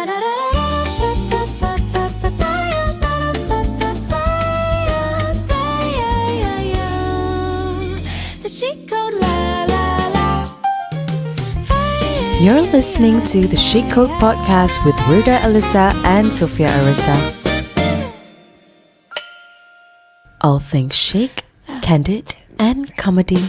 You're listening to the Chic Code Podcast with Wirda Alyssa and Sophia Arissa. All things chic, candid, and comedy.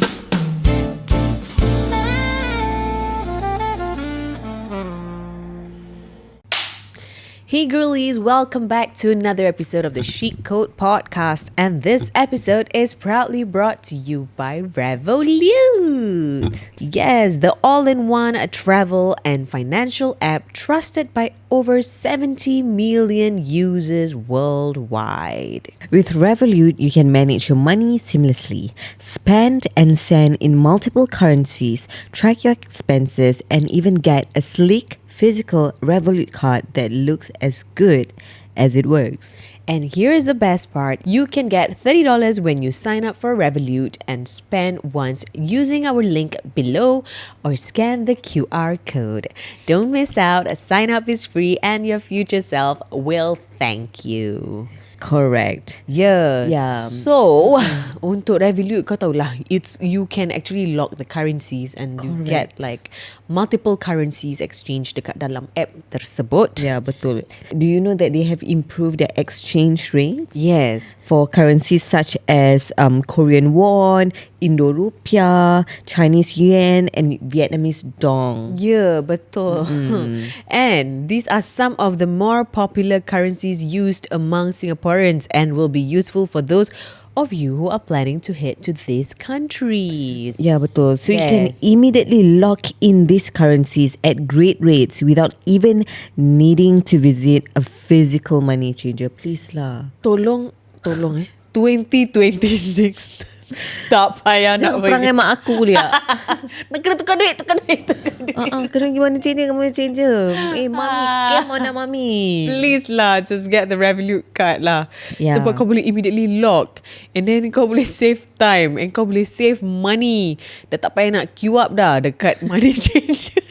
Hey girlies, welcome back to another episode of the Chic Code Podcast, and this episode is proudly brought to you by Revolut. Yes, the all-in-one travel and financial app trusted by over 70 million users worldwide. With Revolut, you can manage your money seamlessly, spend and send in multiple currencies, track your expenses, and even get a sleek physical Revolut card that looks as good as it works. And here is the best part. You can get $30 when you sign up for Revolut and spend once using our link below or scan the QR code. Don't miss out. A sign up is free and your future self will thank you. Correct. Yes. Yeah. So, untuk Revolut, kau tahulah, you can actually lock the currencies and you get like multiple currencies exchange dekat dalam app tersebut. Yeah, betul. Do you know that they have improved their exchange rates? Yes. For currencies such as Korean won, Indo rupiah, Chinese yuan, and Vietnamese dong. Yeah, betul. And these are some of the more popular currencies used among Singaporeans and will be useful for those of you who are planning to head to these countries. Yeah, betul. So you can immediately lock in these currencies at great rates without even needing to visit a physical money changer. Please lah. Tolong 2026 tak payah nak perang bagi. mak aku boleh tak? Nak kena tukar duit. Kena gimana changer. Mami, come on mami. Please lah, just get the Revolut card lah. Yeah. Sebab kau boleh immediately lock, and then kau boleh save time, and kau boleh save money. Dah tak payah nak queue up dah dekat money changer.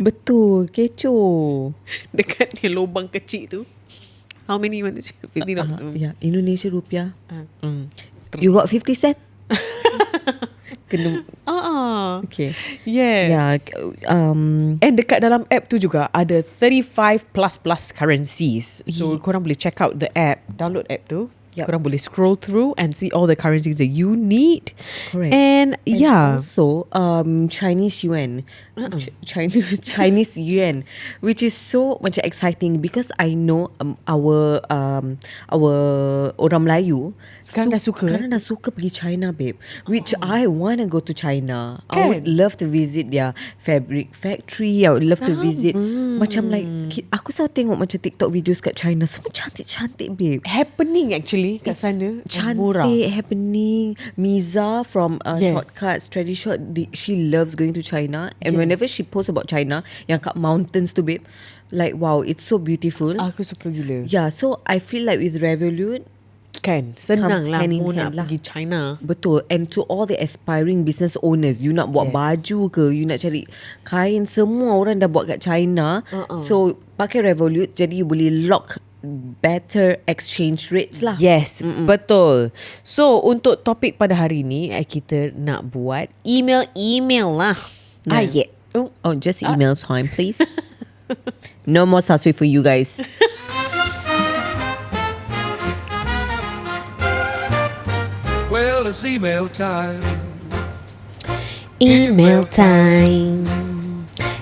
Betul, kecoh. Dekat ni lubang kecil tu. How many you want to choose? 50 Yeah, Indonesia rupiah. You got 50 cent? Kena. Okay. Yeah. And dekat dalam app tu juga ada 35 plus currencies. So korang boleh check out the app, download app tu. Yep. Korang boleh scroll through and see all the currencies that you need. Correct. And also Chinese yuan. Chinese yuan, which is so much exciting because I know our orang Melayu sekarang dah suka pergi China, babe. Which I want to go to China. I would love to visit their fabric factory. I would love to visit. Macam like aku selalu tengok macam TikTok videos kat China, semua cantik-cantik, babe. Happening actually kat sana. Cantik, murah. happening. Miza from Shortcuts, Strategy Short, she loves going to China. And whenever she posts about China, yang kat mountains tu, babe, like wow, it's so beautiful. Aku suka gila. Yeah, so I feel like with Revolut, kan senang lah hand in mu hand nak pergi China. Betul. And to all the aspiring business owners, you nak buat baju ke, you nak cari kain, semua orang dah buat kat China. So pakai Revolut, jadi you boleh lock better exchange rates lah. Yes, betul. So untuk topik pada hari ni, kita nak buat email lah. Yeah. Just email time, please. No more sasui for you guys. Well, it's email time. Email time.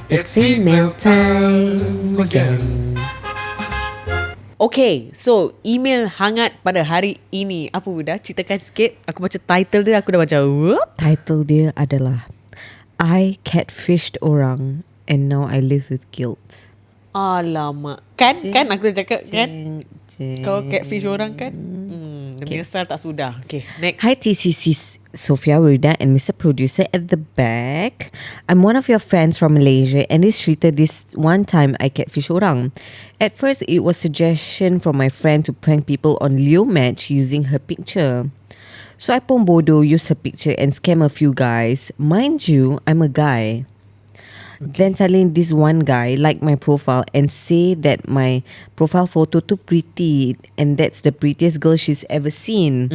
It's email time again. Okay, so email hangat pada hari ini. Apa Buddha? Ceritakan sikit. Aku baca title dia, aku dah macam whoop. Title dia adalah I catfished orang and now I live with guilt. Alamak. Kan aku dah cakap kan. Kau catfish orang kan. Menyesal tak sudah. Okay, next. Hi T&Cs, Sophia, Wirda and Mr. Producer at the back. I'm one of your fans from Malaysia and this one time I catfish orang. At first it was suggestion from my friend to prank people on Leo Match using her picture. So I pun bodoh use her picture and scam a few guys. Mind you, I'm a guy. Then suddenly this one guy like my profile and say that my profile photo too pretty and that's the prettiest girl she's ever seen.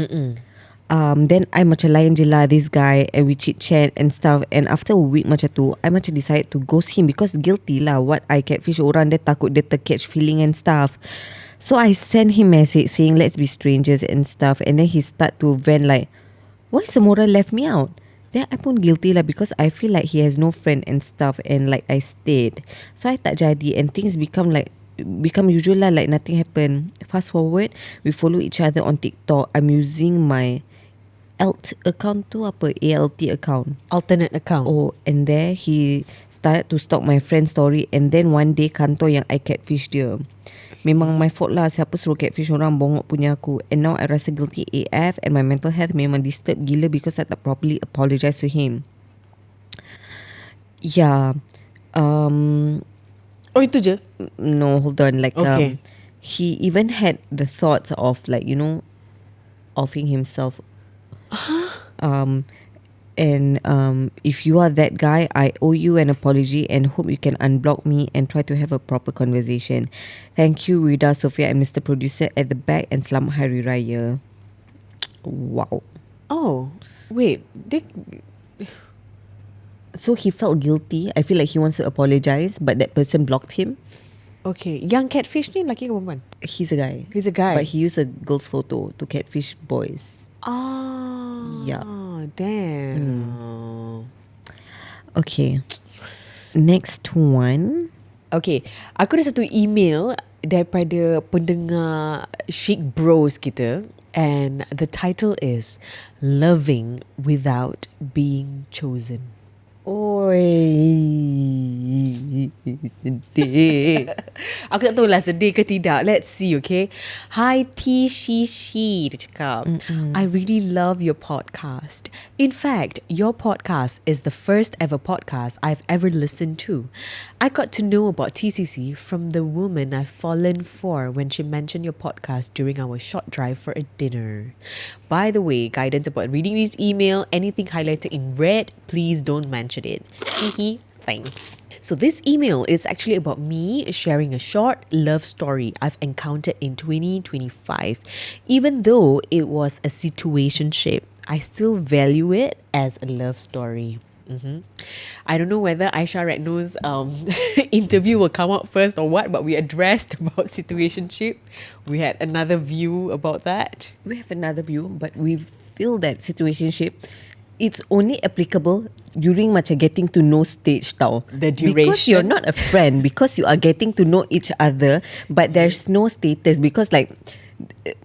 Then I macam layan je lah this guy and we chit chat and stuff, and after a week macam tu I macam decide to ghost him because guilty lah what I catfish orang, dia takut dia tercatch feeling and stuff. So I send him message saying let's be strangers and stuff, and then he start to vent like why semua orang left me out. Then I pun guilty lah because I feel like he has no friend and stuff, and like I stayed. So I tak jadi and things become usual lah, like nothing happened. Fast forward, we follow each other on TikTok. I'm using my alt account tu apa, ALT account, Alternate account. oh, and there he started to stalk my friend's story, and then one day kantor yang I catfish dia. Memang my fault lah, siapa suruh catfish orang, bongok punya aku. And now I rasa guilty AF and my mental health memang disturb gila because I tak properly apologize to him. Yeah. Oh, itu je? No, hold on. Like Okay. he even had the thoughts of like, you know, offing himself. And if you are that guy, I owe you an apology and hope you can unblock me and try to have a proper conversation. Thank you, Rida, Sophia, and Mr. Producer at the back, and Selamat Hari Raya. Wow. Oh, wait. So he felt guilty. I feel like he wants to apologize, but that person blocked him. Okay. Yang catfish ni lelaki ke perempuan? He's a guy. He's a guy. But he used a girl's photo to catfish boys. Ah. Yeah. Damn. Okay. Next one. Okay. Aku ada satu email daripada pendengar Chic Bros kita, and the title is Loving Without Being Chosen. Oi, sedih. Aku tak tahu lah sedih ke tidak. Let's see, okay. Hi T&Cs, dia cakap. I really love your podcast. In fact, your podcast is the first ever podcast I've ever listened to. I got to know about TCC from the woman I've fallen for when she mentioned your podcast during our short drive for a dinner. By the way, guidance about reading this email, anything highlighted in red, please don't mention it. Hehe, thanks. So this email is actually about me sharing a short love story I've encountered in 2025. Even though it was a situationship, I still value it as a love story. I don't know whether Aisha Retno's interview will come out first or what, but we addressed about situationship. We had another view about that. We have another view, but we feel that situationship, it's only applicable during macam getting to know stage tau. The duration. Because you're not a friend, because you are getting to know each other, but there's no status because like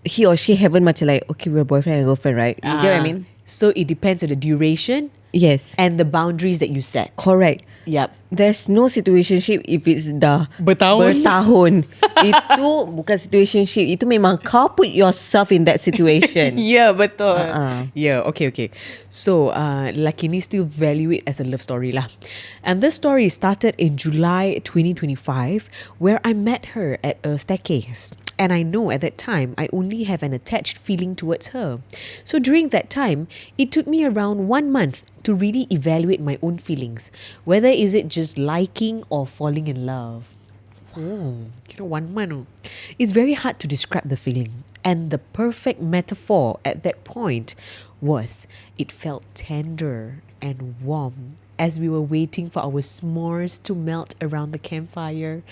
he or she haven't much like, okay, we're boyfriend and girlfriend, right? You get what I mean? So it depends on the duration Yes. and the boundaries that you set. Correct. Yep. There's no situationship if it's dah Bertahun. Itu bukan situationship. Itu memang kau put yourself in that situation. Yeah, betul. Uh-uh. Yeah, okay. So, lelaki ni still value it as a love story lah. And this story started in July 2025, where I met her at a staircase. And I know at that time, I only have an attached feeling towards her. So during that time, it took me around 1 month to really evaluate my own feelings. Whether is it just liking or falling in love. Kira 1 month. It's very hard to describe the feeling. And the perfect metaphor at that point was it felt tender and warm as we were waiting for our s'mores to melt around the campfire,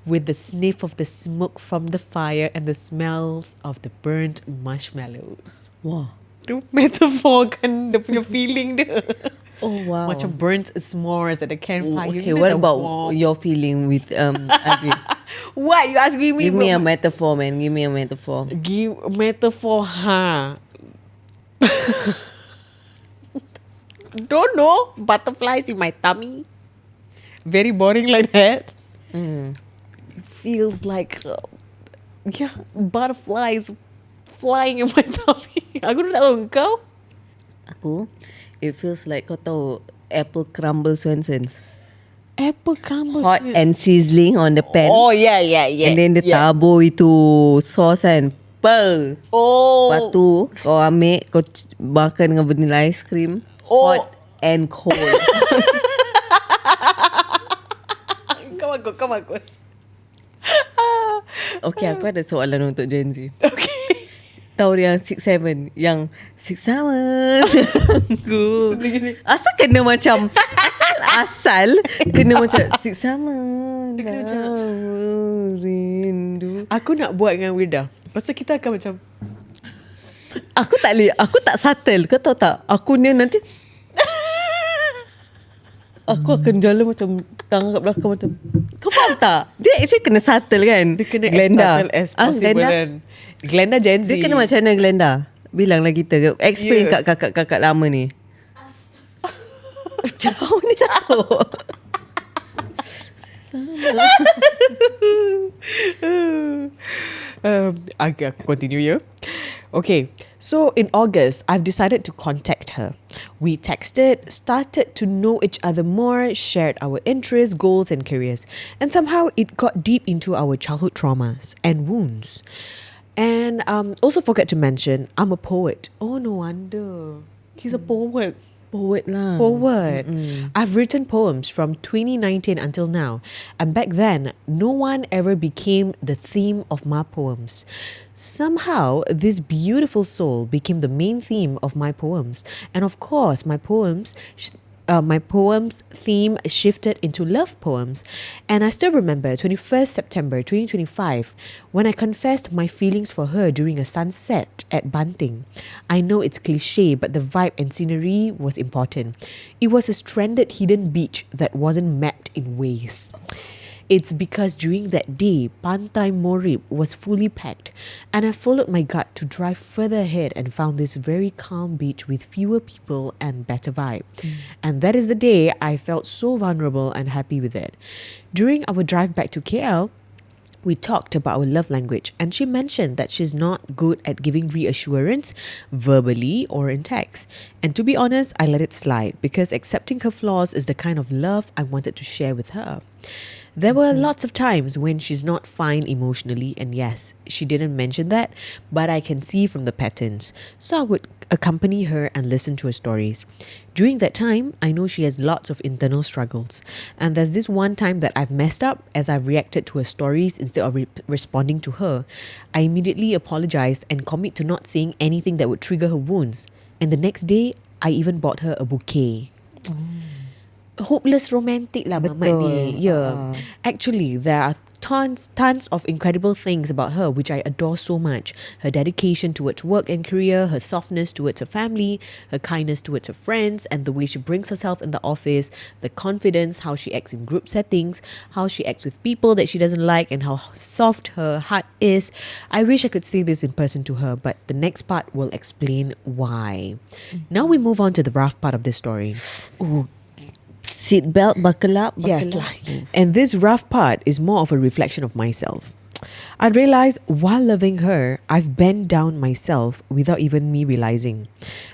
with the sniff of the smoke from the fire and the smells of the burnt marshmallows. Wow. Tu metaphor kan dia punya feeling dia. Oh wow. Macam burnt s'mores at the campfire. Okay, You know, what the about warm- your feeling with Adri? What? You asking me? Give me a about- metaphor, man. Give me a metaphor. Give metaphor, huh? Don't know. Butterflies in my tummy. Very boring like that. It feels like, butterflies flying in my tummy. Aku tak tahu kau. Aku, it feels like kau tahu apple crumble Swensons. Apple crumble. Hot and sizzling on the pan. Oh, yeah. And then dia tabur itu sauce kan. Pearl. Oh. Lepas tu kau ambil, kau makan dengan vanilla ice cream. Oh. Hot and cold. Kau bagus. Okay, aku ada soalan untuk Gen Z. Okay. Tahu yang 6-7, yang 6-7 aku. Asal kena macam asal kena macam 6-7 Dia kena macam rindu. Aku nak buat dengan Wirda. Pasal kita akan macam Aku tak boleh, aku tak subtle. Kau tahu tak? Aku ni nanti aku akan jalan macam tangan kat belakang macam. Kau faham tak? Dia actually kena subtle kan? dia kena Glenda. as subtle as possible Glenda. kan. Glenda Gen Z. Dia kena macam mana Glenda? Bilanglah kita. Explain Yeah. kat kakak-kakak lama ni. Jauh ni jauh. Okay, continue ya. Okay, so in August, I've decided to contact her. We texted, started to know each other more, shared our interests, goals, and careers. And somehow it got deep into our childhood traumas and wounds. And also forgot to mention, I'm a poet. Oh, no wonder. He's a poet. Poet lah. Forward. I've written poems from 2019 until now, and back then, no one ever became the theme of my poems. Somehow, this beautiful soul became the main theme of my poems, and of course, my poems theme shifted into love poems. And I still remember 21st September 2025 when I confessed my feelings for her during a sunset at Banting. I know it's cliche, but the vibe and scenery was important. It was a stranded hidden beach that wasn't mapped in waves. It's because during that day, Pantai Morib was fully packed, and I followed my gut to drive further ahead and found this very calm beach with fewer people and better vibe. And that is the day I felt so vulnerable and happy with it. During our drive back to KL, we talked about our love language, and she mentioned that she's not good at giving reassurance verbally or in text. And to be honest, I let it slide because accepting her flaws is the kind of love I wanted to share with her. There were lots of times when she's not fine emotionally, and yes, she didn't mention that, but I can see from the patterns. So I would accompany her and listen to her stories. During that time, I know she has lots of internal struggles. And there's this one time that I've messed up as I've reacted to her stories instead of responding to her. I immediately apologized and commit to not saying anything that would trigger her wounds. And the next day, I even bought her a bouquet. Hopeless romantic lah Mamat ni. Yeah. Actually, there are tons of incredible things about her which I adore so much. Her dedication towards work and career, her softness towards her family, her kindness towards her friends, and the way she brings herself in the office, the confidence, how she acts in group settings, how she acts with people that she doesn't like, and how soft her heart is. I wish I could say this in person to her, but the next part will explain why. Now we move on to the rough part of this story. Oh, seatbelt, buckle up. Yes, and this rough part is more of a reflection of myself. I realized while loving her, I've bent down myself without even me realizing.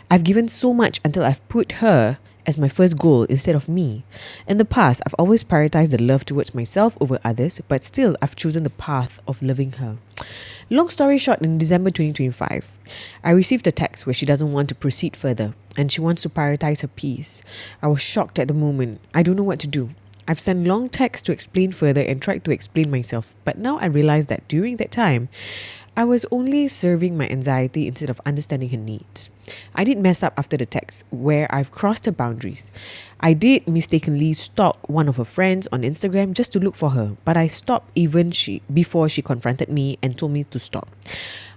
I've given so much until I've put her as my first goal instead of me. In the past, I've always prioritized the love towards myself over others, but still I've chosen the path of loving her. Long story short, in December 2025, I received a text where she doesn't want to proceed further and she wants to prioritize her peace. I was shocked at the moment. I don't know what to do. I've sent long texts to explain further and tried to explain myself, but now I realize that during that time, I was only serving my anxiety instead of understanding her needs. I did mess up after the text where I've crossed her boundaries. I did mistakenly stalk one of her friends on Instagram just to look for her, but I stopped before she confronted me and told me to stop.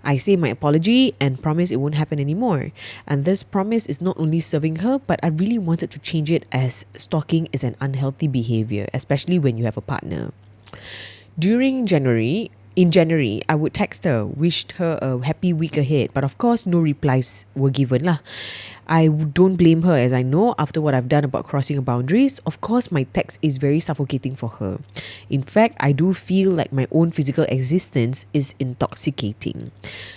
I say my apology and promise it won't happen anymore. And this promise is not only serving her, but I really wanted to change it as stalking is an unhealthy behavior, especially when you have a partner. In January, I would text her, wished her a happy week ahead, but of course, no replies were given lah. I don't blame her as I know after what I've done about crossing her boundaries, of course, my text is very suffocating for her. In fact, I do feel like my own physical existence is intoxicating.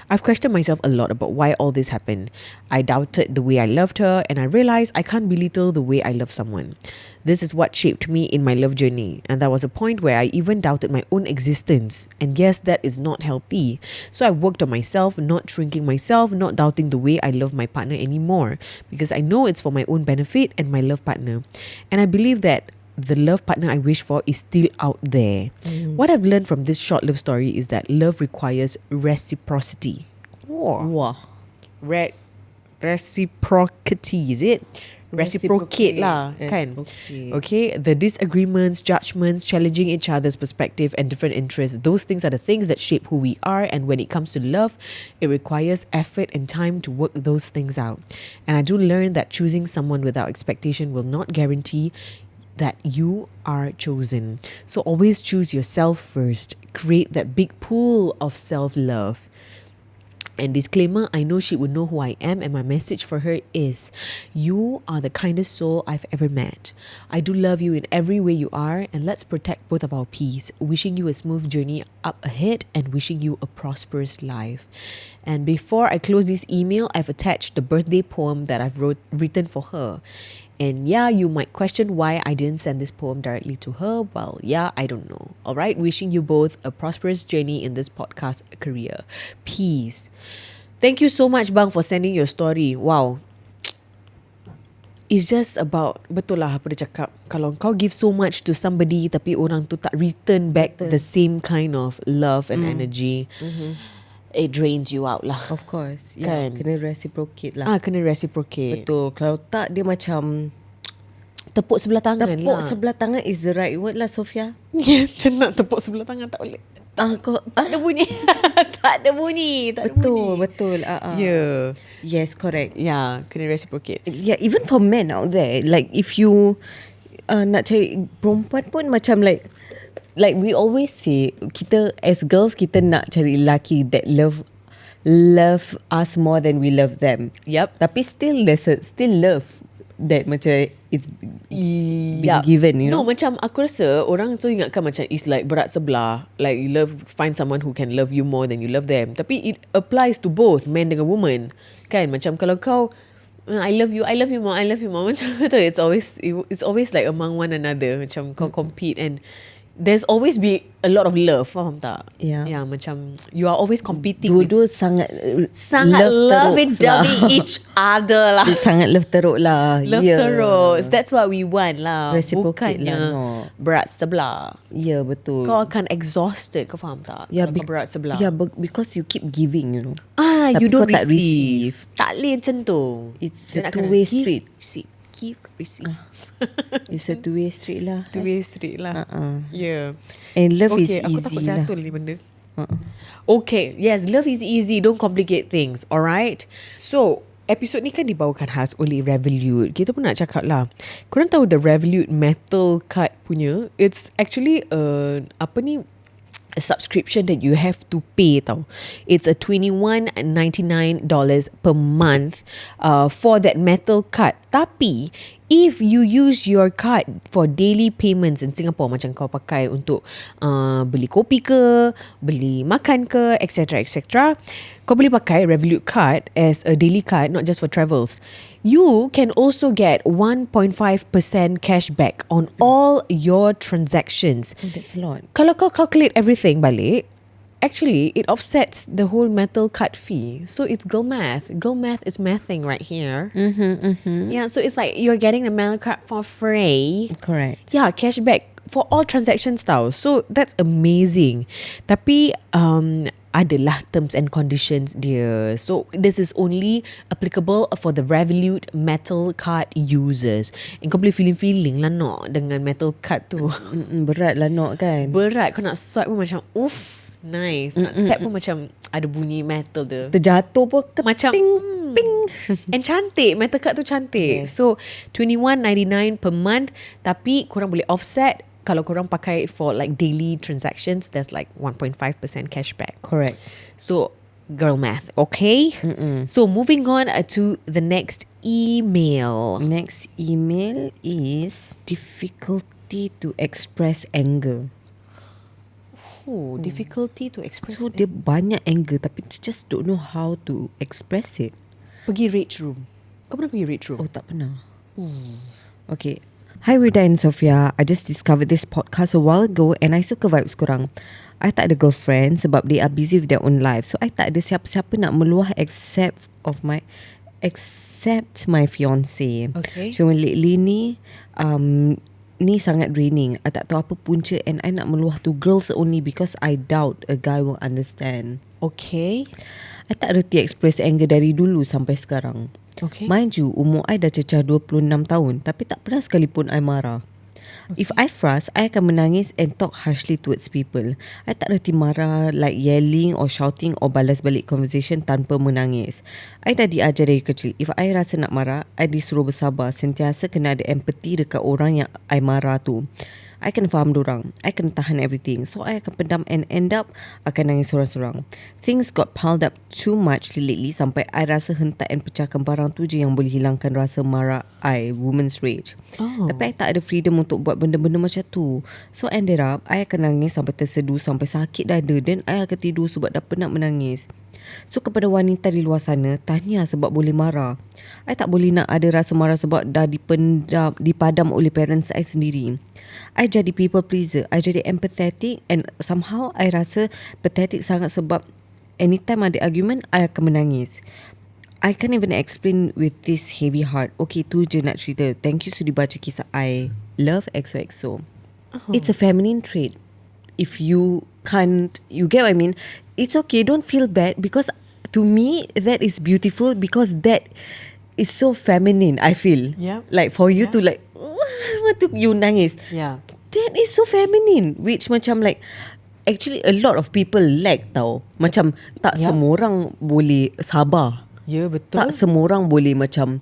I've questioned myself a lot about why all this happened. I doubted the way I loved her, and I realized I can't belittle the way I love someone. This is what shaped me in my love journey, and there was a point where I even doubted my own existence, and yes, that is not healthy. So I worked on myself, not shrinking myself, not doubting the way I love my partner anymore, because I know it's for my own benefit and my love partner. And I believe that the love partner I wish for is still out there. What I've learned from this short love story is that love requires reciprocity. Wah. Reciprocity, is it? Reciprocate lah, kan? Okay, the disagreements, judgments, challenging each other's perspective and different interests, those things are the things that shape who we are. And when it comes to love, it requires effort and time to work those things out. And I do learn that choosing someone without expectation will not guarantee that you are chosen. So always choose yourself first. Create that big pool of self-love. And disclaimer, I know she would know who I am, and my message for her is, you are the kindest soul I've ever met. I do love you in every way you are, and let's protect both of our peace. Wishing you a smooth journey up ahead and wishing you a prosperous life. And before I close this email, I've attached the birthday poem that I've written for her. And yeah, you might question why I didn't send this poem directly to her. Well, yeah, I don't know. All right, wishing you both a prosperous journey in this podcast career. Peace. Thank you so much, Bang, for sending your story. Wow. It's just about, betul lah apa dia cakap, kalau kau give so much to somebody tapi orang tu tak return back the same kind of love and energy, it drains you out lah. Of course. Kan? Kena reciprocate lah. Kena reciprocate. Betul. Kalau tak, dia macam tepuk sebelah tangan lah. tepuk sebelah tangan is the right word lah, Sofia. Macam nak tepuk sebelah tangan tak boleh. Tak ada bunyi. Tak ada bunyi. Betul. Yeah. Yes, correct. Yeah, kena reciprocate. Yeah, even for men out there, like if you nak cari perempuan pun macam like we always say, kita as girls, kita nak cari lelaki that love us more than we love them. Yep. Tapi still there's still love that macam it's been given, you know. No, macam aku rasa orang tu ingatkan macam it's like berat sebelah, like you find someone who can love you more than you love them. Tapi it applies to both men dengan woman. Kan, macam kalau kau I love you more macam betul, it's always like among one another, macam kau compete, and there's always be a lot of love, faham tak? Yeah. Macam you are always competing. Dua-dua sangat lovey-dovey each other lah. Sangat love teruk lah. Love terus. That's what we want lah. Reciprocate Bukannya lah, no. berat sebelah. Ya, betul. Kau akan exhausted, kau faham tak? Yeah, Kalau kau berat sebelah. Yeah, because you keep giving, you know. You Tapi don't kau tak receive. Tak boleh macam tu. It's Dia a nak kena two-way give, street. Give, receive. It's a two-way street lah. Two-way street lah. Yeah. And love is Okay, aku takut easy lah. jatuh ni benda. Okay, yes, love is easy. Don't complicate things. Alright. So, episod ni kan dibawakan khas oleh Revolut. Kita pun nak cakap lah. Korang tahu the Revolut metal card punya? It's actually a subscription that you have to pay tau. It's a $21.99 per month for that metal card. Tapi if you use your card for daily payments in Singapore, macam kau pakai untuk beli kopi ke, beli makan ke, etc., kau boleh pakai Revolut card as a daily card, not just for travels. You can also get 1.5% cashback on all your transactions. Oh, that's a lot. Kalau kau calculate everything balik, actually it offsets the whole metal card fee. So it's girl math. Girl math is mathing right here. Yeah, so it's like you're getting the metal card for free. Correct. Yeah, cashback for all transactions tau. So that's amazing. Tapi adalah terms and conditions dia. So this is only applicable for the Revolut metal card users. And kau boleh feeling lah nak dengan metal card tu. Berat lah nak kan. Berat. Kau nak swipe pun macam nice. Nak tap pun macam ada bunyi metal dia. Terjatuh pun Macam ping. And cantik. Metal card tu cantik. Yes. So $21.99 per month. Tapi korang boleh offset. Kalau korang pakai for like daily transactions, there's like 1.5% cashback. Correct. So girl math, okay? So moving on to the next email. Next email is difficulty to express anger. Difficulty to express. So dia banyak anger tapi just don't know how to express it. Pergi rage room. Kau pernah pergi rage room? Oh, tak pernah. Okay. Hi Rida and Sofia, I just discovered this podcast a while ago and I suka vibes korang. I tak ada girlfriend sebab they are busy with their own life. So I tak ada siapa-siapa nak meluah except my fiance. Okay. Cuma lately ni ni sangat draining. I tak tahu apa punca and I nak meluah to girls only because I doubt a guy will understand. Okay. I tak reti express anger dari dulu sampai sekarang. Okay. Mind you, umur I dah cecah 26 tahun tapi tak pernah sekalipun I marah. If I frust, I akan menangis and talk harshly towards people. I tak reti marah like yelling or shouting or balas balik conversation tanpa menangis. I dah diajar dari kecil. If I rasa nak marah, I disuruh bersabar. Sentiasa kena ada empathy dekat orang yang I marah tu. I kena faham dorang. I kena tahan everything. So I akan pendam and end up akan nangis sorang-sorang. Things got piled up too much lately sampai I rasa hentak and pecahkan barang tu je yang boleh hilangkan rasa marah I, woman's rage. Tapi I tak ada freedom untuk buat benda-benda macam tu. So ended up, I akan nangis sampai terseduh, sampai sakit dada. Then I akan tidur sebab dah penat menangis. So kepada wanita di luar sana, tahniah sebab boleh marah. I tak boleh nak ada rasa marah sebab dah dipadam oleh parents I sendiri. I jadi people pleaser. I jadi empathetic and somehow I rasa pathetic sangat sebab anytime ada argument, I akan menangis. I can't even explain with this heavy heart. Okay, tu je nak cerita. Thank you sudi baca kisah I. Love XOXO. It's a feminine trait. If you can't, you get what I mean? It's okay, don't feel bad because to me, that is beautiful because that is so feminine, I feel. Yeah. Like for you to like, what to you nangis. Yeah. That is so feminine, which macam like, actually a lot of people lack tau. Macam tak Yeah. semua orang boleh sabar. Ya, betul. Tak semua orang boleh macam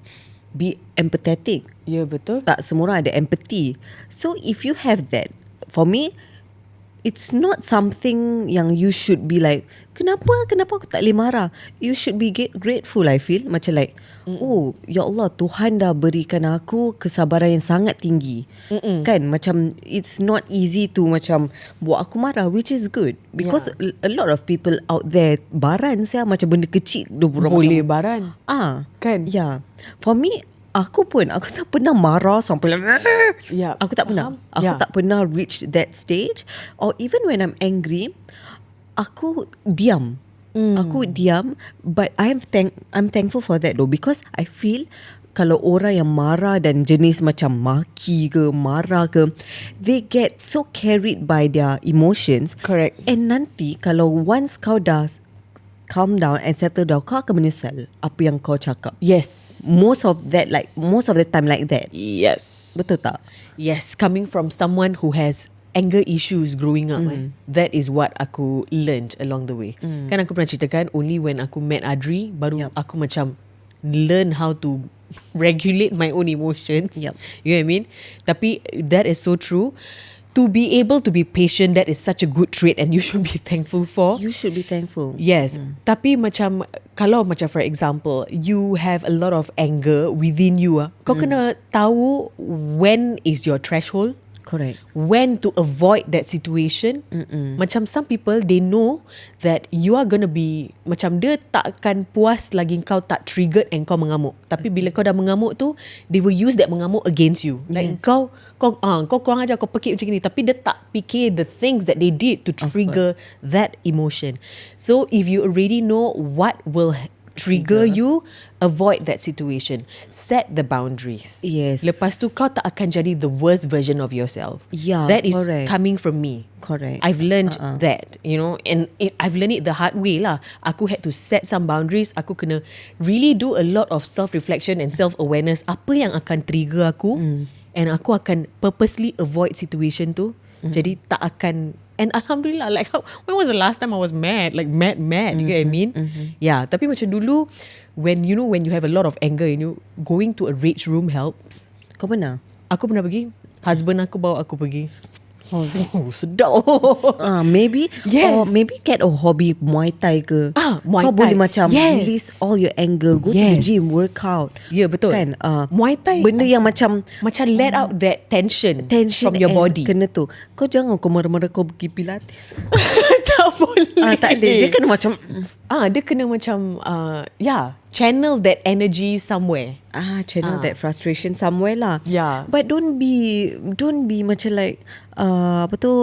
be empathetic. Ya, betul. Tak semua orang ada empathy. So if you have that, for me, it's not something yang you should be like, kenapa aku tak boleh marah. You should be grateful, I feel. Macam like, oh ya Allah, Tuhan dah berikan aku kesabaran yang sangat tinggi. Kan, macam it's not easy to macam buat aku marah, which is good. Because a lot of people out there baran saya macam benda kecil Boleh baran. Kan? Yeah. For me, aku tak pernah marah sampai Ya, aku tak pernah. faham. Aku Ya. tak pernah reach that stage. Or even when I'm angry, aku diam. Aku diam, but I'm thankful for that though, because I feel kalau orang yang marah dan jenis macam maki ke marah ke, they get so carried by their emotions. Correct. And nanti kalau once kau dah calm down and settle down, kau akan menyesal apa yang kau cakap. Yes. Most of the time like that. Yes. Betul tak? Yes, coming from someone who has anger issues growing up, that is what aku learned along the way. Kan aku pernah ceritakan, only when aku met Adri, baru aku macam learn how to regulate my own emotions. Yup. You know what I mean? Tapi that is so true. To be able to be patient, that is such a good trait and you should be thankful for. You should be thankful. Yes. Tapi macam, kalau macam for example, you have a lot of anger within you, kau kena tahu when is your threshold. Correct. When to avoid that situation. Macam some people, they know that you are gonna be, macam dia tak akan puas lagi kau tak triggered and kau mengamuk. Tapi bila kau dah mengamuk tu, they will use that mengamuk against you. Like Yes. kau kurang ajar, kau pekik macam ni. Tapi dia tak fikir the things that they did to trigger that emotion. So if you already know what will trigger you, avoid that situation. Set the boundaries. Yes. Lepas tu kau tak akan jadi the worst version of yourself. Yeah, That is correct. coming from me. Correct. I've learned that, you know, and I've learned it the hard way lah. Aku had to set some boundaries. Aku kena really do a lot of self-reflection and self-awareness. Apa yang akan trigger aku, and aku akan purposely avoid situation tu. Jadi tak akan. And alhamdulillah, like when was the last time I was mad? Like mad, you get what I mean? Yeah, tapi macam dulu, when you have a lot of anger, going to a rage room helps. Kau pernah? Aku pernah pergi. Husband aku bawa aku pergi. Oh, sedap. Maybe Yes. or maybe get a hobby Muay Thai ke. Muay Kau Thai. boleh macam Yes. release all your anger. Go to the Yes. gym, work out. Ya, betul. Kan? Muay Thai. Benda yang macam let out that tension from your and body. Kena tu. Kau jangan kau marah-marah kau pergi pilates. Tak boleh. Tak boleh. Dia kena macam dia kena macam channel that energy somewhere. channel that frustration somewhere lah. Yeah. But don't be macam like apa tu,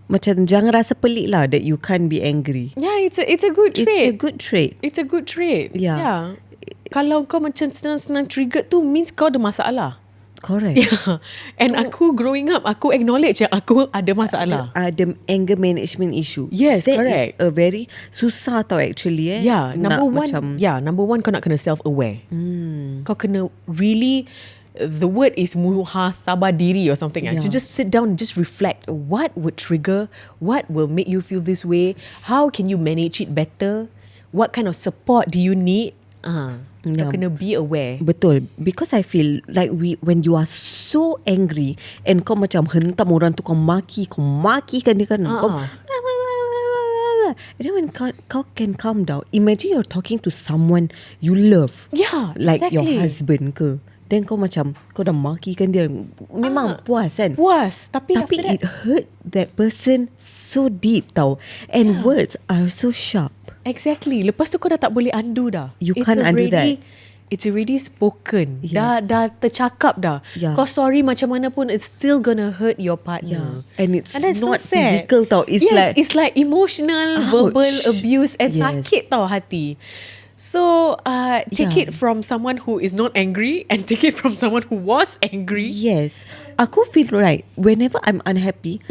macam jangan rasa pelik lah that you can't be angry. Yeah, it's a good trait. It's a good trait. It's a good trait. Yeah. Yeah. Kalau kau macam senang-senang triggered tu, means kau ada masalah. correct. Yeah. And aku growing up, aku acknowledge yang aku ada masalah. Ada anger management issue. Yes, that correct. is a very susah tau actually Yeah, nak number one kau nak kena self-aware. Kau kena really, the word is muhasabah diri or something. Yeah. You just sit down and just reflect. What would trigger? What will make you feel this way? How can you manage it better? What kind of support do you need? Kau Yeah. kena be aware. Betul. Because I feel like when you are so angry and kau macam hentam orang tu, kau makikan dia kan. Kau and then when kau can calm down, imagine you're talking to someone you love. Yeah, Like your exactly. husband ke. Then kau macam, kau dah makikan dia. Memang puas kan. Puas. Tapi Tapi after that, it hurt that person so deep tau. And words are so sharp. exactly. Lepas tu kau dah tak boleh undo dah. You can't undo that. It's already spoken. Yes. Dah tercakap dah. Yeah. Kau sorry macam mana pun, it's still gonna hurt your partner. And it's that's not so sad. physical tau. It's like it's like emotional, Ouch. verbal abuse and Yes. sakit tau hati. So take Yeah. it from someone who is not angry and take it from someone who was angry. yes. Aku feel right. Whenever I'm unhappy,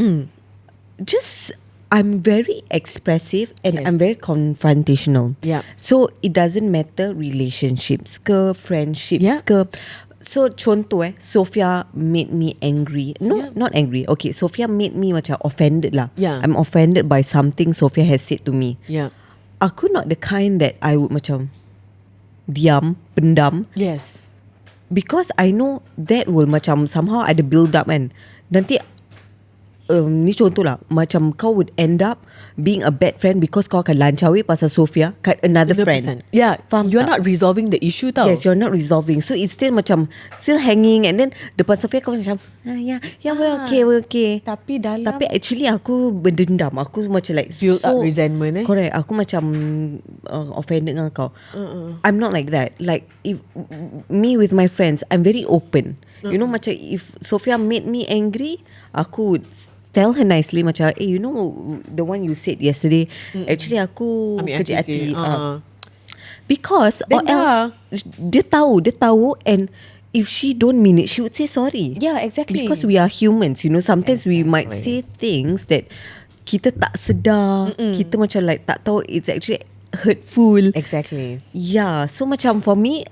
just I'm very expressive and Yes. I'm very confrontational. Yeah. So it doesn't matter relationships ke, friendships Yeah. ke. So contoh Sophia made me angry. No, Yeah. not angry. Okay, Sophia made me macam offended lah. Yeah. I'm offended by something Sophia has said to me. Yeah. Aku not the kind that I would macam diam, pendam. Yes. Because I know that will macam somehow ada build up kan. Nanti ni contoh lah, macam kau would end up being a bad friend because kau akan lancawi pasal Sophia kat another 100%. friend. Yeah, Faham you're tak? not resolving the issue tau. Yes, you're not resolving. So it's still macam still hanging, and then depan Sophia kau macam we're okay. Tapi dalam Tapi actually aku berdendam. Aku macam like build up resentment Correct. Aku macam offended dengan kau. I'm not like that. Like if me with my friends, I'm very open. You know, macam if Sophia made me angry, aku would tell her nicely macam, you know the one you said yesterday, actually aku Ambil kecil hati hati. sih. Because Then or else dia tahu and if she don't mean it, she would say sorry. Yeah, exactly. Because we are humans, you know, sometimes we might Exactly. say things that kita tak sedar, kita macam like tak tahu it's actually hurtful. Exactly. Yeah, so macam for me,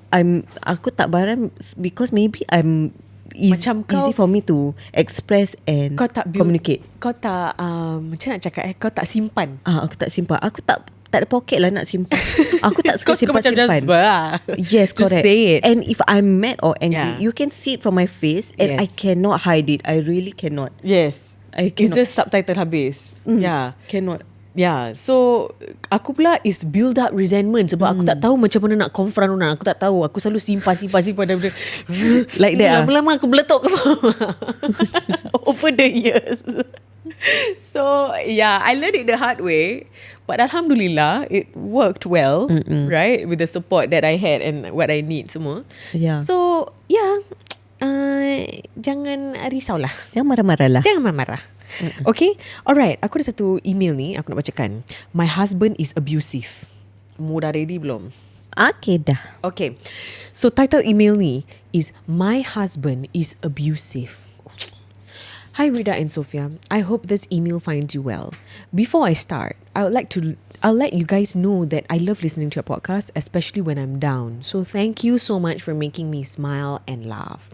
aku tak barang because maybe I'm Macam easy for me to express and Kau tak communicate. Kau tak macam nak cakap kau tak simpan. Aku tak simpan. Aku tak ada poket lah nak simpan. Aku tak suka Kau macam simpan-simpan. just Yes, correct. say it. And if I'm mad or angry, Yeah. you can see it from my face, and Yes. I cannot hide it. I really cannot. Yes. I It's cannot. just subtitle habis. Yeah. Cannot. Yeah. So aku pula is build up resentment sebab aku tak tahu macam mana nak confront orang. Aku tak tahu. Aku selalu simpan daripada Like that. Lama-lama aku meletup ke bawah. Over the years. So yeah, I learned it the hard way. But Alhamdulillah, it worked well, right? With the support that I had and what I need semua. Yeah. So yeah, jangan risaulah. Jangan marah-marah lah. Jangan marah-marah. Okay. Alright. Aku ada satu email ni. Aku nak bacakan. My husband is abusive. Mu dah ready belum? Okay dah. Okay. So title email ni is My husband is abusive. Hi Rida and Sophia. I hope this email finds you well. Before I start, I'll let you guys know that I love listening to your podcast, especially when I'm down. So thank you so much for making me smile and laugh.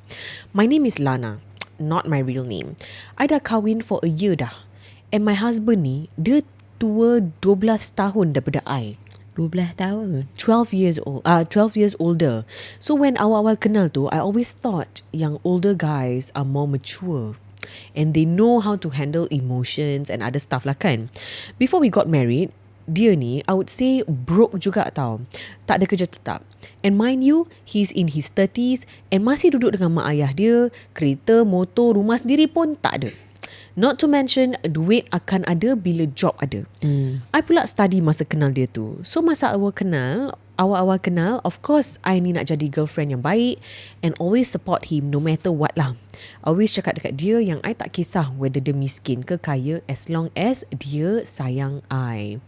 My name is Lana. Not my real name. I dah kahwin for a year dah. And my husband ni, dia tua 12 tahun daripada I. 12 tahun. 12 years older. So when awal-awal kenal tu, I always thought yang older guys are more mature and they know how to handle emotions and other stuff lah kan. Before we got married, dia ni I would say broke juga tau. Tak ada kerja tetap. And mind you, he's in his 30s and masih duduk dengan mak ayah dia, kereta, motor, rumah sendiri pun tak ada. Not to mention, duit akan ada bila job ada. I pula study masa kenal dia tu. So masa awal-awal kenal, of course, I ni nak jadi girlfriend yang baik and always support him no matter what lah. Always cakap dekat dia yang I tak kisah whether dia miskin ke kaya as long as dia sayang I.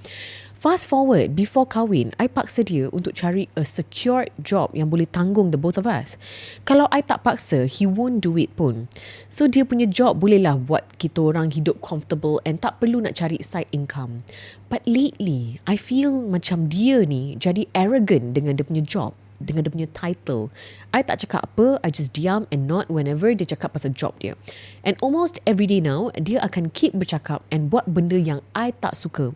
Fast forward, before kahwin, I paksa dia untuk cari a secure job yang boleh tanggung the both of us. Kalau I tak paksa, he won't do it pun. So dia punya job bolehlah buat kita orang hidup comfortable and tak perlu nak cari side income. But lately, I feel macam dia ni jadi arrogant dengan dia punya job, dengan dia punya title. I tak cakap apa, I just diam and nod whenever dia cakap pasal job dia. And almost every day now, dia akan keep bercakap and buat benda yang I tak suka.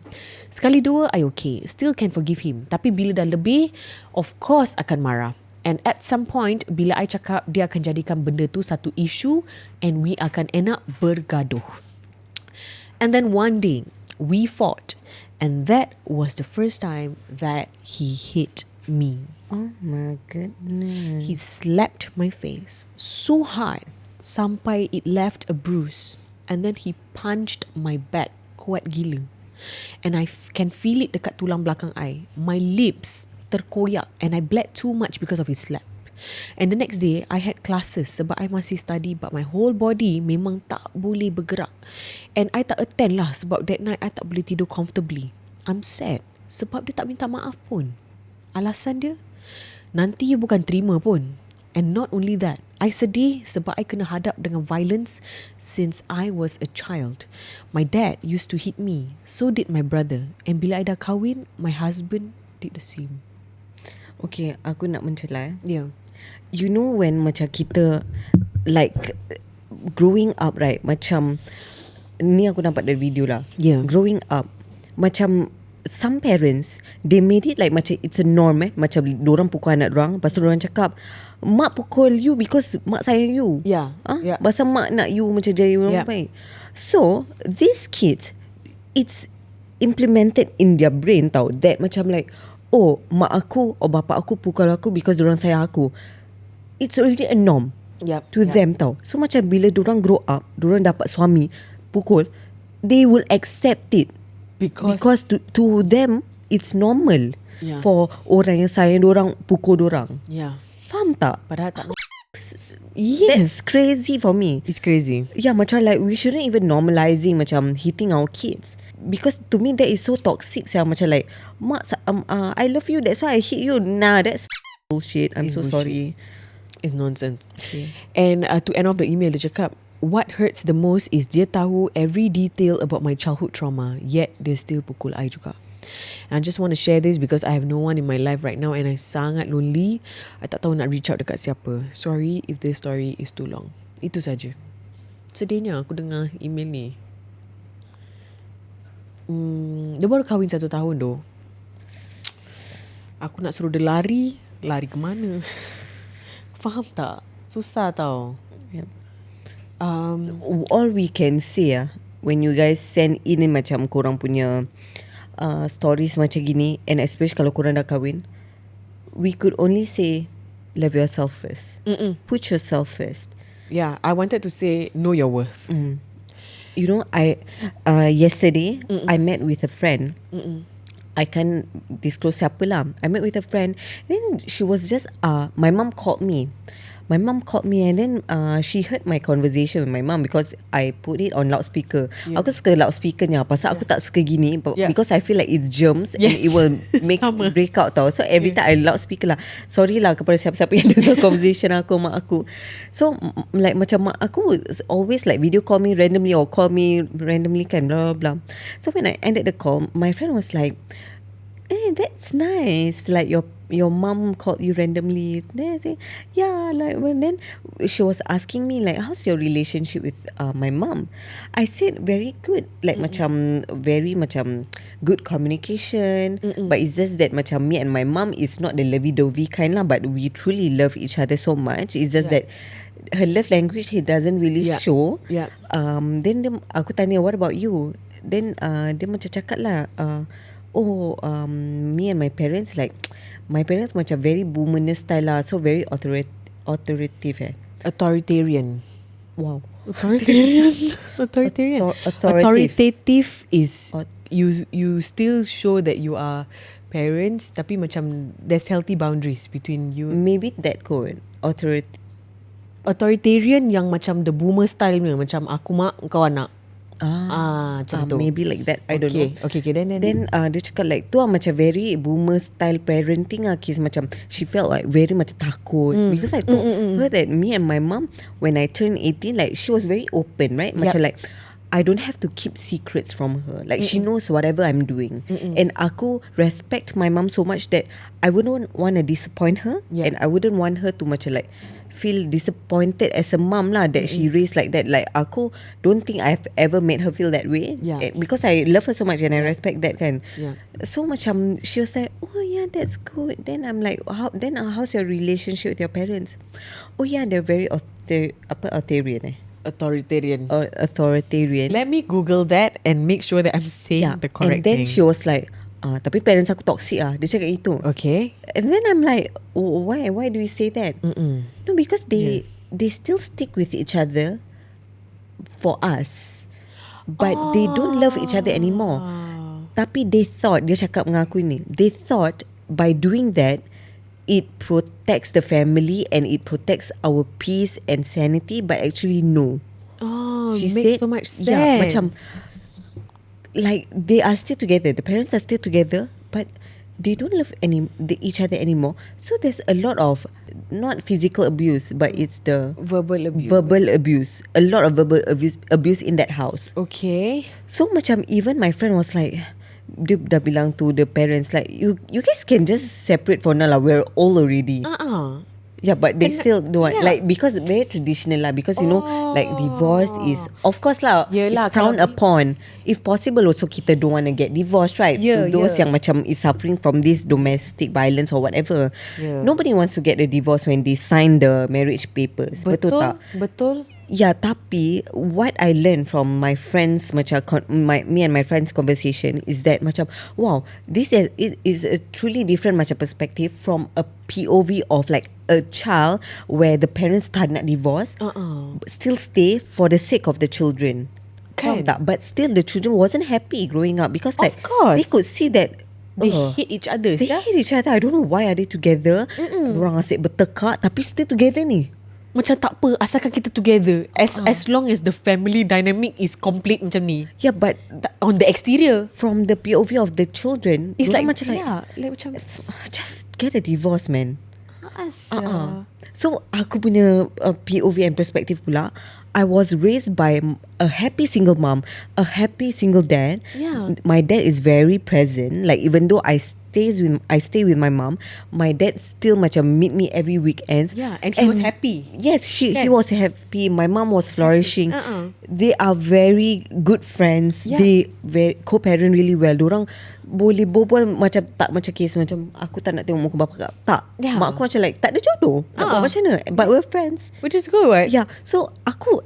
Sekali dua, I okay. Still can forgive him. Tapi bila dah lebih, of course akan marah. And at some point, bila I cakap, dia akan jadikan benda tu satu isu and we akan end up bergaduh. And then one day, we fought. And that was the first time that he hit me. Oh my goodness. He slapped my face so hard sampai it left a bruise. And then he punched my back kuat gila. And I can feel it dekat tulang belakang I. My lips terkoyak and I bled too much because of his slap. And the next day, I had classes sebab I masih study but my whole body memang tak boleh bergerak. And I tak attend lah sebab that night I tak boleh tidur comfortably. I'm sad sebab dia tak minta maaf pun. Alasan dia, nanti you bukan terima pun. And not only that, I sedih sebab I kena hadap dengan violence since I was a child. My dad used to hit me, so did my brother. And bila I dah kahwin, my husband did the same. Okay, aku nak mencela. Yeah. You know when macam kita like growing up, right? Macam ni aku nampak dari video lah. Yeah. Growing up, macam some parents, they made it like macam it's a norm macam diorang pukul anak diorang. Lepas tu diorang cakap, mak pukul you because mak sayang you. Yeah. Yeah. Pasal mak nak you macam jadi orang baik. So these kids, it's implemented in their brain tau, that macam like, oh, mak aku or bapak aku pukul aku because diorang sayang aku. It's already a norm to them tau. So macam bila diorang grow up, diorang dapat suami pukul, they will accept it because to them it's normal for orang yang sayang diorang pukul diorang. Yeah. Faham tak? Padahal tak. Yes. That's crazy for me. It's crazy. Yeah, macam like we shouldn't even normalizing macam hitting our kids. Because to me that is so toxic. Macam like, mak, I love you, that's why I hit you. Nah, that's bullshit. I'm so sorry. It's nonsense. Okay. And to end off the email, dia cakap, what hurts the most is dia tahu every detail about my childhood trauma, yet dia still pukul I juga. And I just want to share this because I have no one in my life right now and I sangat lonely. I tak tahu nak reach out dekat siapa. Sorry if this story is too long. Itu saja. Sedihnya aku dengar email ni. Dia baru kahwin 1 tahun doh. Aku nak suruh dia lari ke mana? Faham tak? Susah tau. Yep. All we can say when you guys send in macam korang punya stories macam gini, and especially kalau korang dah kahwin, we could only say love yourself first. Put yourself first. Yeah, I wanted to say know your worth. You know, I yesterday I met with a friend. I can't disclose siapa lah. I met with a friend. Then she was just my mom called me. My mom called me and then she heard my conversation with my mom because I put it on loudspeaker. Aku suka loudspeakernya pasal aku tak suka gini because I feel like it's germs and it will make break out tau. So every time I loudspeaker lah. Sorry lah kepada siapa-siapa yang dengar conversation aku, mak aku. So like macam mak aku always like video call me randomly or call me randomly kan, blah blah blah. So when I ended the call, my friend was like, that's nice. Like your mom called you randomly. Then I say, yeah, like when then she was asking me like, how's your relationship with my mom? I said very good. Like macam very macam good communication. But it's just that macam me and my mom is not the lovey-dovey kind lah, but we truly love each other so much. It's just that her love language he doesn't really show. Then aku tanya, what about you? Then dia macam cakap lah, me and my parents, like my parents macam very boomer style lah, so very authoritative. Authoritarian. Wow. Authoritarian. Authoritative is you still show that you are parents, tapi macam there's healthy boundaries between you. Maybe that code authoritarian yang macam the boomer style ni, macam aku mak kau anak. Macam tu. Maybe like that. I don't know. Okay, then Dia cakap like tu macam very boomer style parenting Kes macam she felt like very macam takut because I told her that me and my mom when I turned 18, like she was very open, right? Macam like I don't have to keep secrets from her. Like she knows whatever I'm doing. And aku respect my mom so much that I wouldn't want to disappoint her. And I wouldn't want her to macam like feel disappointed as a mom lah that she raised like that. Like aku don't think I've ever made her feel that way. Because I love her so much and I respect that kan. So macam she was like, oh yeah, that's good. Then I'm like, how's your relationship with your parents? Oh yeah, they're very authoritarian. Authoritarian. Let me Google that and make sure that I'm saying the correct thing. And then thing. she was like, tapi parents aku toxic Dia cakap itu. Okay. And then I'm like, why do we say that? No, because they still stick with each other for us, but they don't love each other anymore. Tapi they thought, dia cakap dengan aku ni, they thought by doing that it protects the family and it protects our peace and sanity, but actually no. She makes so much sense. Yeah, macam like they are still together, the parents are still together, but they don't love each other anymore. So there's a lot of not physical abuse, but it's the verbal abuse. A lot of verbal abuse in that house. Okay. So macam even my friend was like, dia dah bilang to the parents like, you guys can just separate for now lah, we're old already. Yeah, but they still don't want, like, because very traditional lah. Because you know, like divorce is, of course lah, Yelah, it's frowned upon. If possible also kita don't want to get divorced, right? Those yang macam is suffering from this domestic violence or whatever. Nobody wants to get a divorce when they sign the marriage papers. Betul tak? Betul. Yeah, tapi what I learned from my friends, macam me and my friends' conversation is that macam, wow, it is a truly different macam perspective from a POV of like a child where the parents tak nak divorce, still stay for the sake of the children. Tak? But still the children wasn't happy growing up because like they could see that they hate each other. They hate each other. I don't know why are they together. Orang asyik bertekak tapi still together ni. Macam tak apa, asalkan kita together, as long as the family dynamic is complete macam ni. Yeah, but on the exterior, from the POV of the children, it's like macam like macam just get a divorce, man. So aku punya POV and perspective pula, I was raised by a happy single mom, a happy single dad. My dad is very present. Like even though I stay with my mom, my dad still macam meet me every weekends. And he was happy. Yes, he was happy. My mom was flourishing. They are very good friends. They co-parent really well. Dorang boleh berbual macam tak macam kes macam aku tak nak tengok muka bapa tak. Mak aku macam like tak ada jodoh. Nak buat macam mana? But we're friends. Which is good, right? Yeah. So aku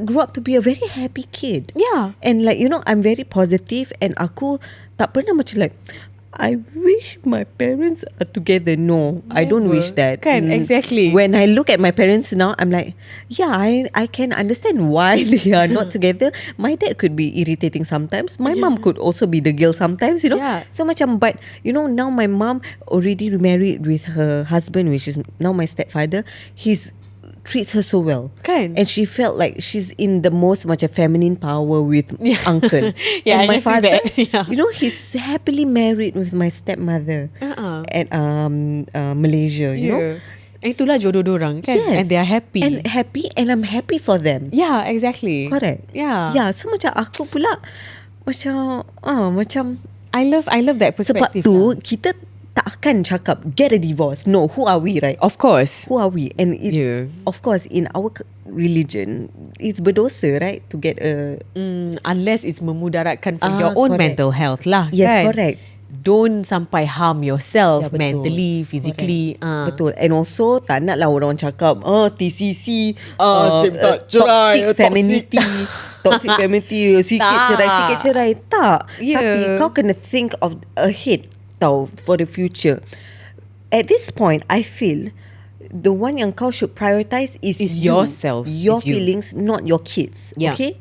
grew up to be a very happy kid. And like, you know, I'm very positive and aku tak pernah macam like, I wish my parents are together. No, never. I don't wish that. Exactly. When I look at my parents now, I'm like, yeah, I can understand why they are not together. My dad could be irritating sometimes. My mom could also be the girl sometimes, you know. So macam, but you know, now my mom already remarried with her husband, which is now my stepfather. He's treats her so well, and she felt like she's in the most macam feminine power with uncle. And my father, you know, he's happily married with my stepmother at Malaysia. You know, itulah jodoh dorang kan. And they are happy, and I'm happy for them. Yeah, exactly. Correct. Yeah. So macam aku pula macam I love that perspective. Sebab tu kita tak akan cakap get a divorce. No, who are we, right? Of course. Who are we? And it's, of course, in our religion, it's berdosa, right? To get a unless it's memudaratkan for your own mental health lah. Yes, kan? correct. Don't sampai harm yourself mentally, physically. Betul. And also tak nak lah orang cakap TCC toxic femininity. Toxic femininity. Sikit cerai. Tak. Tapi kau kena think of ahead tau, for the future. At this point, I feel the one yang kau should prioritize is yourself, your feelings, not your kids. Okay?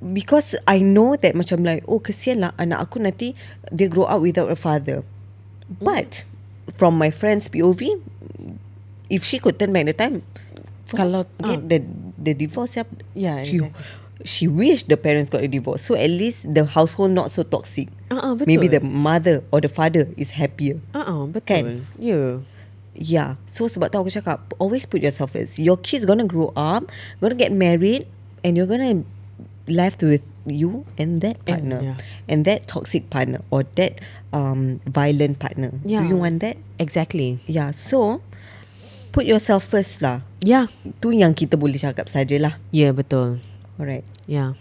Because I know that macam like, kesian lah anak aku nanti dia grow up without a father. But from my friend's POV, if she could turn back the time, kalau get the divorce, exactly. she wished the parents got a divorce. So at least the household not so toxic. Betul. Maybe the mother or the father is happier. Betul. Kan? Yeah. Yeah. So sebab tu aku cakap, always put yourself first. Your kids gonna grow up, gonna get married, and you're gonna left with you and that partner, and that toxic partner or that violent partner. Yeah. Do you want that? Exactly. Yeah. So put yourself first lah. Yeah. Tu yang kita boleh cakap sajalah. Yeah, betul. Alright. Yeah.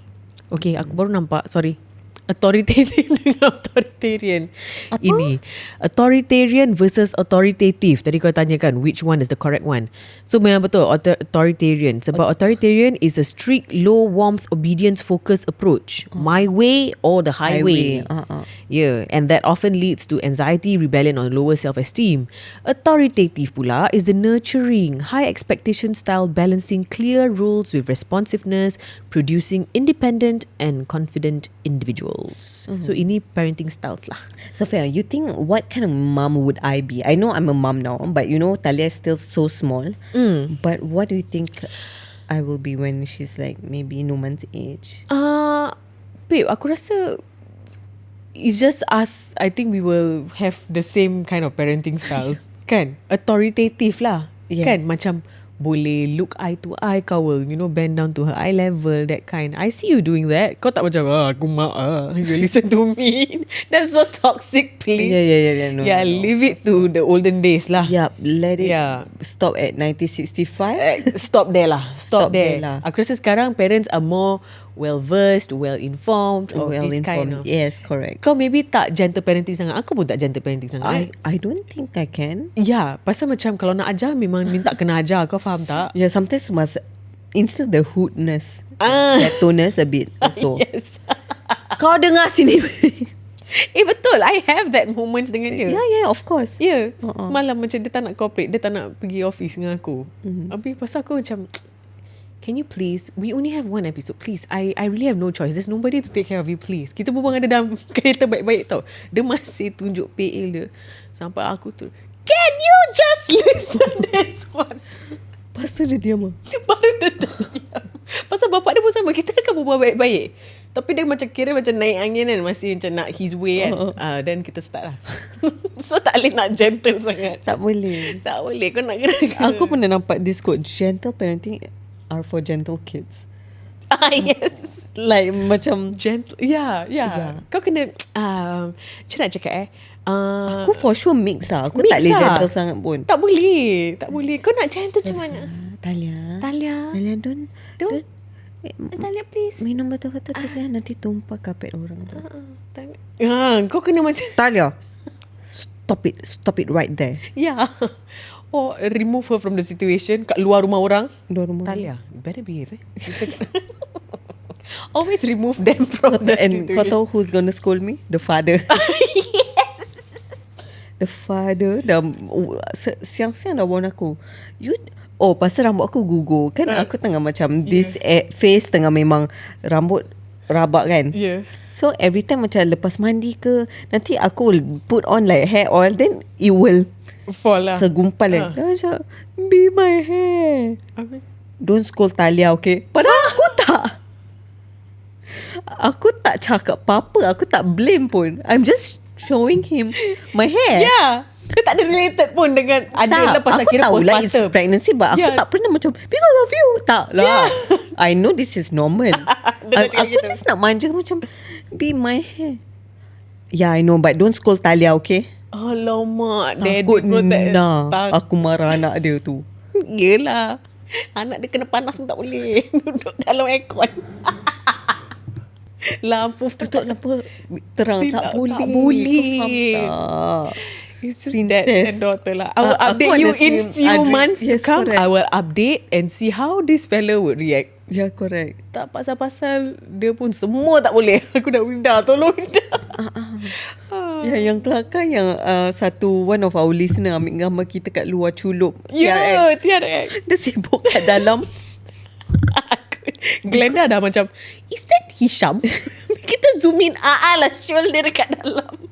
Okay, aku baru nampak, sorry, authoritarian dengan authoritarian. Apa? Ini authoritarian versus authoritative. Tadi kau tanyakan which one is the correct one. So memang betul authoritarian. Sebab authoritarian is a strict, low warmth, obedience focused approach. My way or the highway. Yeah, and that often leads to anxiety, rebellion, or lower self-esteem. Authoritative pula is the nurturing, high expectation style, balancing clear rules with responsiveness, producing independent and confident individuals. So ini parenting styles lah. Sophia, you think what kind of mom would I be? I know I'm a mom now, but you know Talia is still so small. But what do you think I will be when she's like maybe no month's age? Babe, aku rasa it's just us. I think we will have the same kind of parenting style. Kan? Authoritative lah. Yes. Kan? Macam boleh look eye to eye, kau will, you know, bend down to her eye level, that kind. I see you doing that. Kau tak macam, aku you listen to me. That's so toxic, please. Yeah. No, leave it to the olden days lah. Yeah, let it stop at 1965. Stop there lah. Stop there lah. Aku rasa sekarang parents are more well versed, well informed, or this kind of. Yes, correct. Kau maybe tak gentle parenting sangat. Aku pun tak gentle parenting sangat. I don't think I can. Ya, pasal macam kalau nak ajar memang minta kena ajar. Kau faham tak? Yeah, sometimes must instead the hoodness, ghettoness a bit also. Yes. Kau dengar sini. Betul. I have that moments dengan dia. Yeah, of course. Ya. Semalam macam dia tak nak cooperate, dia tak nak pergi office dengan aku. Habis pasal aku macam, can you please, we only have one episode, please. I really have no choice. There's nobody to take care of you, please. Kita berbual ada dalam kereta baik-baik tau. Dia masih tunjuk PA dia. Sampai aku tu, can you just listen this one? Lepas tu dia diam. Baru dia terdiam. Pasal bapak dia pun sama. Kita akan berbual baik-baik, tapi dia macam kira macam naik angin kan. Masih macam nak his way kan. Then kita start lah. So tak boleh nak gentle sangat. Tak boleh. Tak boleh. Kau nak kena. Aku pernah nampak this quote, gentle parenting are for gentle kids. Yes. Like macam gentle. Yeah. Kau kena macam nak cakap aku for sure mix lah. Aku mix tak boleh lah. gentle sangat pun. Tak boleh. Kau nak gentle macam mana? Talia, don't Talia, please. minum betul-betul Talia. Nanti tumpah kapet orang tu. Kau kena macam Talia, stop it right there. Yeah. Or remove her from the situation kat luar rumah orang. Talia, you better behave. Always remove them from the And situation. kau tahu who's gonna scold me? The father. The father dah siang-siang dah warn aku. Pasal rambut aku gugur. Kan aku tengah macam this face tengah memang rambut rabak kan. Yeah. So every time macam lepas mandi ke, nanti aku will put on like hair oil, then it will fall lah. segumpal kan. Then macam, be my hair. Okay. Don't scold Talia, okay? Padahal aku tak cakap apa-apa. Aku tak blame pun. I'm just showing him my hair. Yeah. Dia tak ada related pun dengan ada lah pasal aku kira tahu lah it's postpartum. pregnancy, but aku tak pernah macam because of you. Tak lah. I know this is normal. Aku just nak manja macam be my hair. Yeah, I know, but don't scold Talia, okay? Alamak, Takut aku marah anak dia tu. Yelah, anak dia kena panas pun tak boleh. Duduk dalam aircon. Lampu tutup lampu terang tak boleh. Tak boleh. Kau faham tak? It's just dad and daughter lah. I will update you in few months to come. Correct. I will update and see how this fella would react. Yeah, correct. Tak pasal-pasal dia pun semua tak boleh. Aku dah tolong dah. Yang kelakar yang one of our listener ambil gambar kita kat luar culup. TRX. Dia sibuk kat dalam. Glenda dah macam, is that Hisham? Kita zoom in lah shoulder dekat dalam.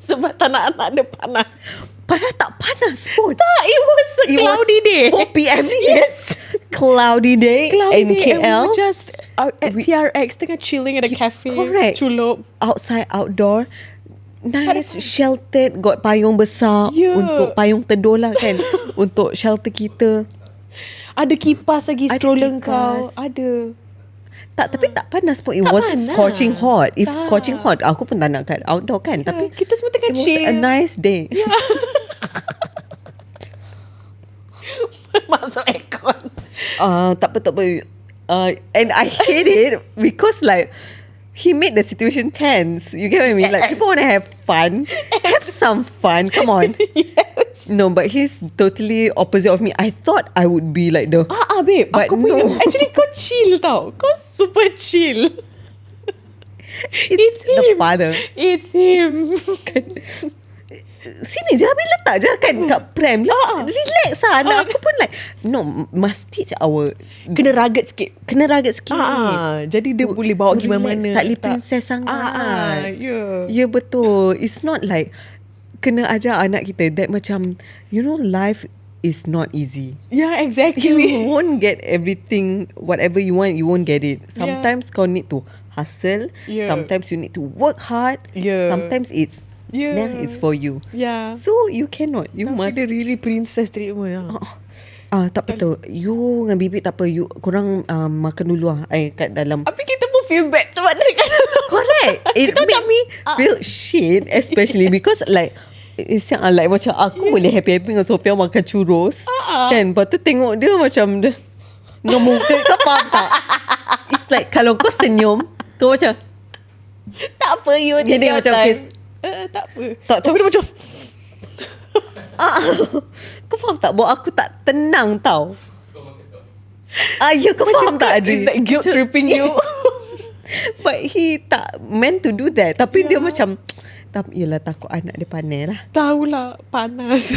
Sebab tak nak anak dia panas. Padahal tak panas pun. Tak, it was a cloudy day. 4 PM. Yes. Cloudy day in KL. And we just at TRX tengah chilling at a cafe. Correct. Culop. Outside, outdoor, nice, sheltered, got payung besar. Yeah. Untuk payung teduh lah kan. Untuk shelter kita. Ada kipas lagi Ada stroller kipas. kau. Ada. Tapi tak panas pun. It Tak was panas. scorching hot. If Tak. scorching hot, aku pun tak nak kat outdoor kan. Tapi kita semua tengah it was chill. a nice day. Masuk aircon. Tak apa. And I hate it because like he made the situation tense. You get what I mean? Like people want to have fun. Have some fun. Come on. Yes. No, but he's totally opposite of me. I thought I would be like the Babe. But Aku pun no. actually kau chill tau. Kau super chill. it's the father. It's him. Sini je habis letak je kan kat pram. Relax lah. Anak aku pun like no, must teach our Kena rugged sikit. sikit. Jadi dia boleh bawa pergi Relax, mana-mana. tak boleh princess sangat. Yeah. Ya betul. It's not like kena ajar anak kita that macam you know life is not easy. Yeah, You exactly. won't get everything, whatever you want, you won't get it. Sometimes kau need to hustle. Yeah. Sometimes you need to work hard. Yeah. Sometimes it's it's for you. Yeah. So you cannot. You Tapi must. dia really princess treatment. Tak apa tu. You dengan bibik tak apa. You korang makan dulu lah. Kat dalam. Tapi kita pun feel bad sebab dia kat dalam. Correct. It made me feel shit, especially because like it's like macam aku boleh happy-happy dengan Sofia makan churros. Kan? Lepas tu tengok dia macam dia dengan muka. Kau faham tak? It's like kalau kau senyum, kau macam Tak apa, you Dia take your macam, time. okay. Tak apa. Tak, Tapi dia macam kau faham tak? Bawa aku tak tenang tau. Ya, kau faham tak Adri? It's like guilt tripping you. But he tak meant to do that. Tapi dia macam yelah takut anak dia panas lah. Tahulah panas.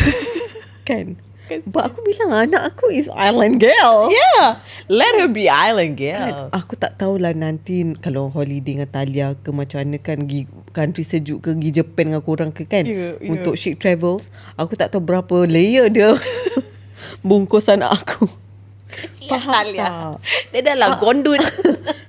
Kan? But aku bilang anak aku is island girl. Yeah. Let her be island girl. Kan, aku tak tahulah nanti kalau holiday dengan Talia ke macam mana kan pergi country sejuk ke pergi Japan dengan korang ke kan. Untuk ship travels. Aku tak tahu berapa layer dia bungkus anak aku. Faham tak? Dia dah lah gondun.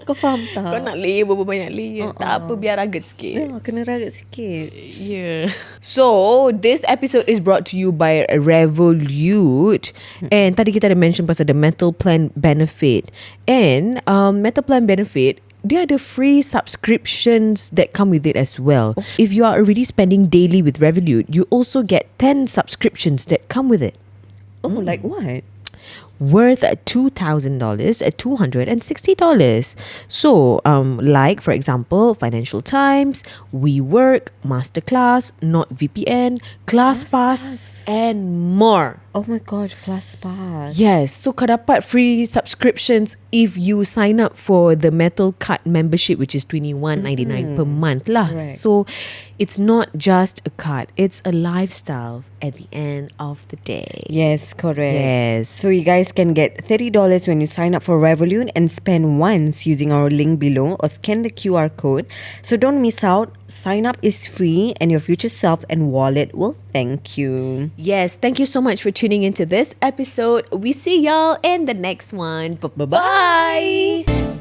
Kau faham tak? Kau nak layer berapa banyak layer. Tak apa, biar rugged sikit. Ya, kena ragat sikit. Yeah. So, this episode is brought to you by Revolut. And tadi kita ada mention pasal the metal plan benefit. And metal plan benefit, dia ada free subscriptions that come with it as well. If you are already spending daily with Revolut, you also get 10 subscriptions that come with it. Like what? Worth $2,000 at $260. So, like for example, Financial Times, WeWork, Masterclass, NotVPN, ClassPass, and more. Oh my gosh, ClassPass. Yes, so kau dapat free subscriptions if you sign up for the Metal Card membership, which is $21.99 per month lah. Right. So it's not just a card, it's a lifestyle at the end of the day. Yes, correct. Yes. So you guys can get $30 when you sign up for Revolut and spend once using our link below or scan the QR code. So don't miss out. Sign up is free and your future self and wallet will thank you. Yes, thank you so much for tuning into this episode. We see y'all in the next one. Bye-bye.